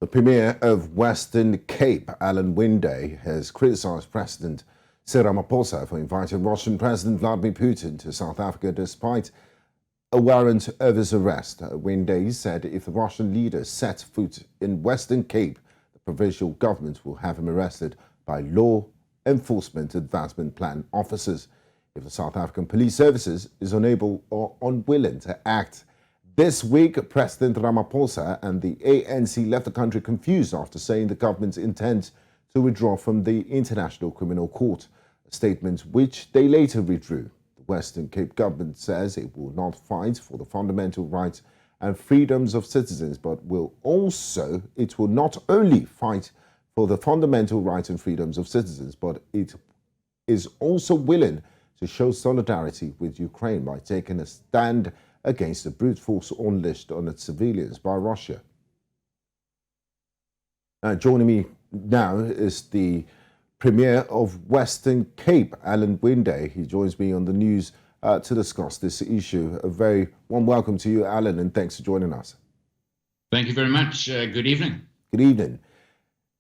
The Premier of Western Cape, Winde, has criticised President Cyril Ramaphosa for inviting Russian President Vladimir Putin to South Africa despite a warrant of his arrest. Winde said if the Russian leader sets foot in Western Cape, the provincial government will have him arrested by law enforcement advancement plan officers if the South African Police Services is unable or unwilling to act. This week, President Ramaphosa and the ANC left the country confused after saying the government intends to withdraw from the International Criminal Court, a statement which they later withdrew. The Western Cape government says it will not fight for the fundamental rights and freedoms of citizens, but it will not only fight for the fundamental rights and freedoms of citizens, but it is also willing to show solidarity with Ukraine by taking a stand against the brute force unleashed on its civilians by Russia. Joining me now is the Premier of Western Cape, Winde. He joins me on the news to discuss this issue. A very warm welcome to you, Alan, and thanks for joining us. Thank you very much. Good evening. Good evening.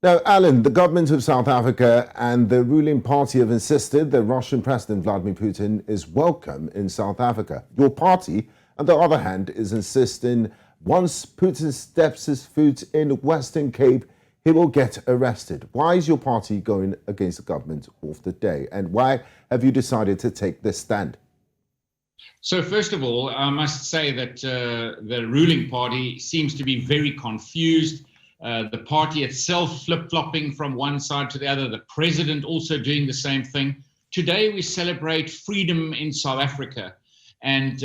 Now, Alan, the government of South Africa and the ruling party have insisted that Russian President Vladimir Putin is welcome in South Africa. Your party, on the other hand, is insisting once Putin steps his foot in Western Cape, he will get arrested. Why is your party going against the government of the day? And why have you decided to take this stand? So first of all, I must say that the ruling party seems to be very confused. The party itself flip-flopping from one side to the other. The president also doing the same thing. Today we celebrate freedom in South Africa. And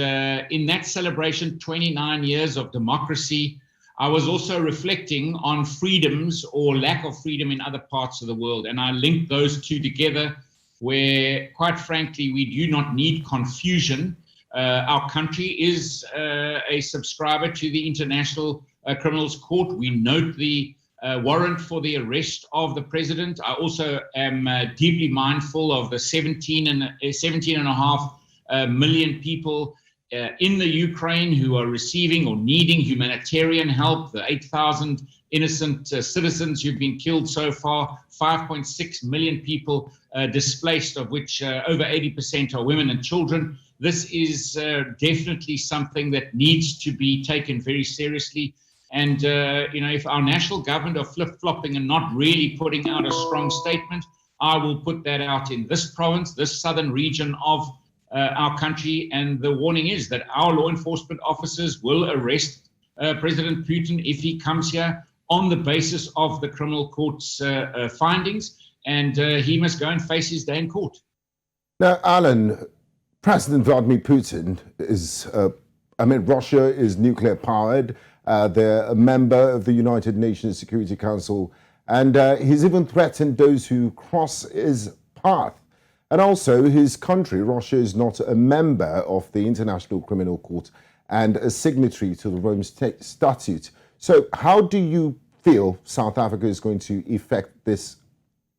in that celebration, 29 years of democracy, I was also reflecting on freedoms or lack of freedom in other parts of the world. And I linked those two together where, quite frankly, we do not need confusion. Our country is a subscriber to the International Criminals Court. We note the warrant for the arrest of the president. I also am deeply mindful of the 17.5 million people in the Ukraine who are receiving or needing humanitarian help, the 8,000 innocent citizens who've been killed so far, 5.6 million people displaced, of which over 80% are women and children. This is definitely something that needs to be taken very seriously. And, if our national government are flip-flopping and not really putting out a strong statement, I will put that out in this province, this southern region of our country. And the warning is that our law enforcement officers will arrest President Putin if he comes here on the basis of the criminal court's findings, and he must go and face his day in court. Now, Alan, President Vladimir Putin is, Russia is nuclear powered. They're a member of the United Nations Security Council, and he's even threatened those who cross his path. And also, his country, Russia, is not a member of the International Criminal Court and a signatory to the Rome Statute. So how do you feel South Africa is going to effect this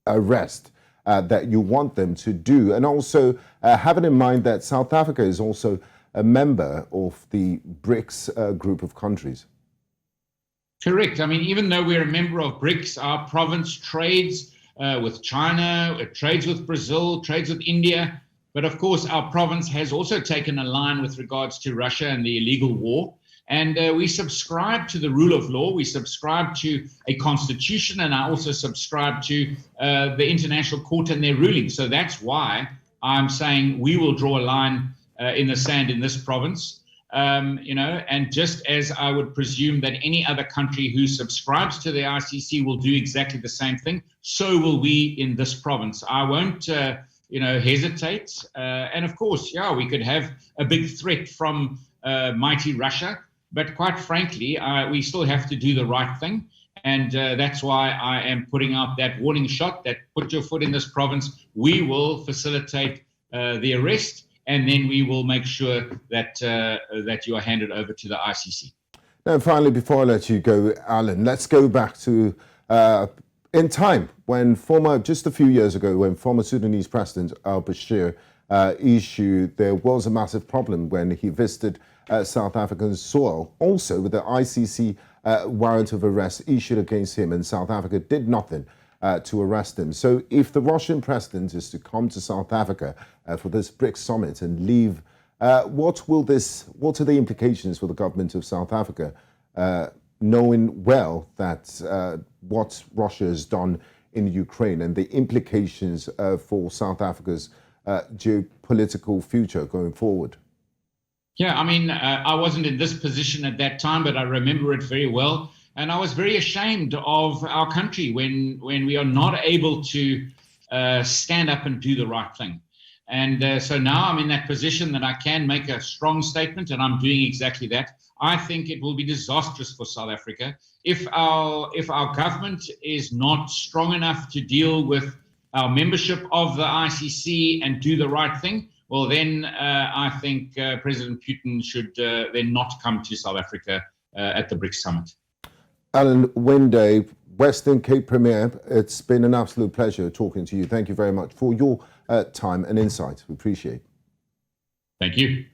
arrest that you want them to do? And also, having in mind that South Africa is also a member of the BRICS group of countries. Correct. I mean, even though we're a member of BRICS, our province trades with China, it trades with Brazil, trades with India. But of course, our province has also taken a line with regards to Russia and the illegal war. And we subscribe to the rule of law. We subscribe to a constitution. And I also subscribe to the International Court and their rulings. So that's why I'm saying we will draw a line in the sand in this province. And just as I would presume that any other country who subscribes to the ICC will do exactly the same thing, so will we in this province. I won't, hesitate. And of course, we could have a big threat from mighty Russia, but quite frankly, we still have to do the right thing. And that's why I am putting out that warning shot that put your foot in this province. We will facilitate the arrest. And then we will make sure that that you are handed over to the ICC. Now, finally, before I let you go, Alan, let's go back to in time when just a few years ago, when former Sudanese President al-Bashir there was a massive problem when he visited South African soil, also with the ICC warrant of arrest issued against him, and South Africa did nothing to arrest him. So if the Russian president is to come to South Africa for this BRICS summit and leave, what are the implications for the government of South Africa, knowing well that what Russia has done in Ukraine and the implications for South Africa's geopolitical future going forward? Yeah, I mean, I wasn't in this position at that time, but I remember it very well. And I was very ashamed of our country when we are not able to stand up and do the right thing. And so now I'm in that position that I can make a strong statement, and I'm doing exactly that. I think it will be disastrous for South Africa if our government is not strong enough to deal with our membership of the ICC and do the right thing. Well, then I think President Putin should then not come to South Africa at the BRICS summit. Alan Winde, Western Cape Premier, it's been an absolute pleasure talking to you. Thank you very much for your time and insight. We appreciate it. Thank you.